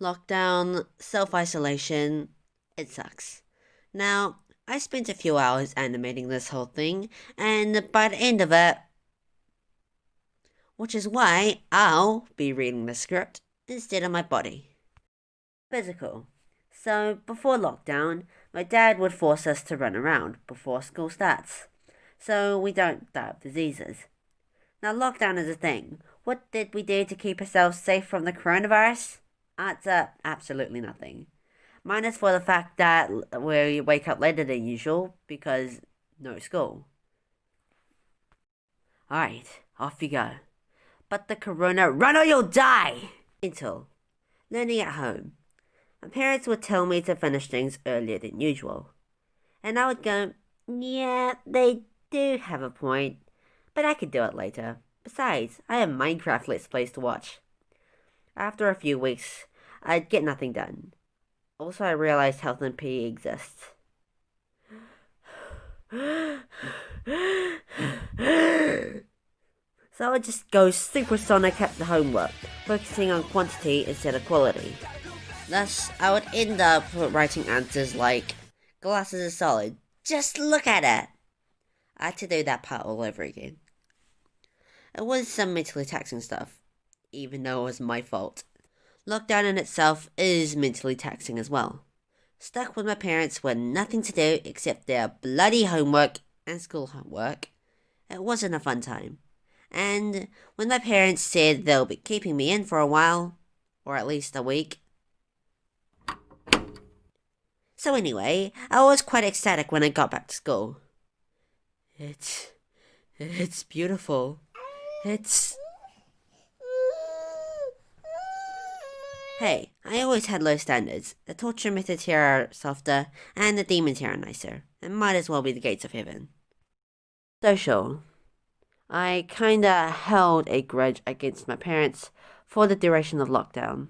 Lockdown, self-isolation, it sucks. Now, I spent a few hours animating this whole thing, and by the end of it, which is why I'll be reading the script instead of my body. Physical. So, before lockdown, my dad would force us to run around before school starts, so we don't die of diseases. Now, lockdown is a thing. What did we do to keep ourselves safe from the coronavirus? Answer, absolutely nothing. Minus for the fact that we wake up later than usual because no school. Alright, off you go. But the corona, run or you'll die! Until learning at home. My parents would tell me to finish things earlier than usual. And I would go, yeah, they do have a point, but I could do it later. Besides, I have Minecraft Let's Plays to watch. After a few weeks, I'd get nothing done. Also, I realized health and PE exists. So I would just go supersonic at the homework, focusing on quantity instead of quality. Thus, I would end up writing answers like, glasses are solid, just look at it! I had to do that part all over again. It was some mentally taxing stuff, even though it was my fault. Lockdown in itself is mentally taxing as well. Stuck with my parents with nothing to do except their bloody homework and school homework. It wasn't a fun time. And when my parents said they'll be keeping me in for a while, or at least a week. So anyway, I was quite ecstatic when I got back to school. It's beautiful. Hey, I always had low standards. The torture methods here are softer, and the demons here are nicer. It might as well be the gates of heaven. Social. I kinda held a grudge against my parents for the duration of lockdown.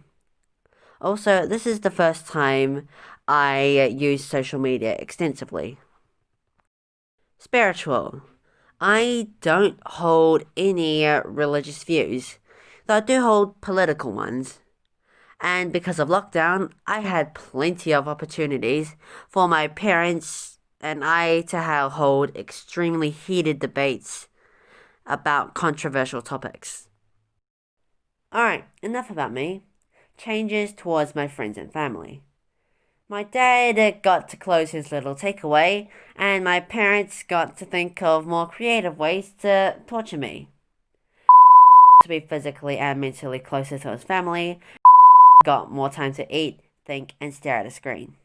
Also, this is the first time I use social media extensively. Spiritual. I don't hold any religious views, though I do hold political ones. And because of lockdown, I had plenty of opportunities for my parents and I to hold extremely heated debates about controversial topics. Alright, enough about me. Changes towards my friends and family. My dad got to close his little takeaway, and my parents got to think of more creative ways to torture me. To be physically and mentally closer to his family, got more time to eat, think, and stare at a screen.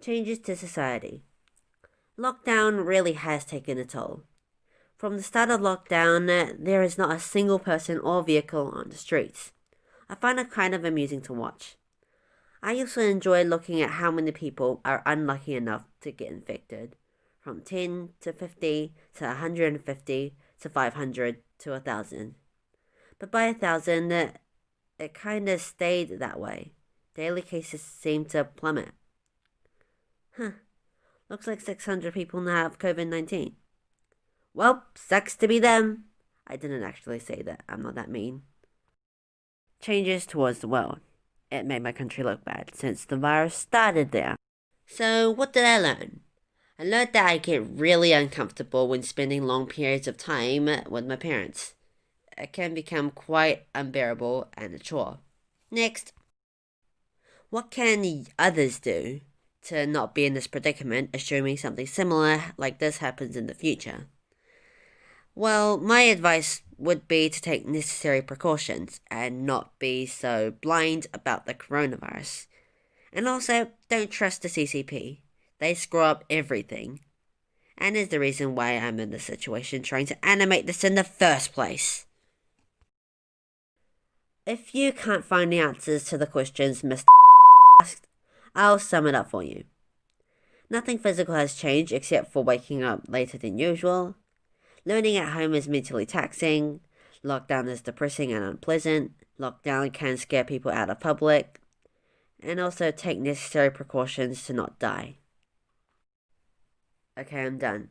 Changes to society. Lockdown really has taken a toll. From the start of lockdown, there is not a single person or vehicle on the streets. I find it kind of amusing to watch. I also enjoy looking at how many people are unlucky enough to get infected. From 10 to 50 to 150 to 500 to 1,000. But by 1,000, it kind of stayed that way. Daily cases seem to plummet. Looks like 600 people now have COVID-19. Well, sucks to be them. I didn't actually say that. I'm not that mean. Changes towards the world. It made my country look bad since the virus started there. So, what did I learn? I learned that I get really uncomfortable when spending long periods of time with my parents. It can become quite unbearable and a chore. Next. What can others do to not be in this predicament, assuming something similar like this happens in the future? Well, my advice would be to take necessary precautions and not be so blind about the coronavirus. And also, don't trust the CCP. They screw up everything. And is the reason why I'm in this situation trying to animate this in the first place. If you can't find the answers to the questions Mr. asked, I'll sum it up for you. Nothing physical has changed except for waking up later than usual. Learning at home is mentally taxing. Lockdown is depressing and unpleasant. Lockdown can scare people out of public. And also take necessary precautions to not die. Okay, I'm done.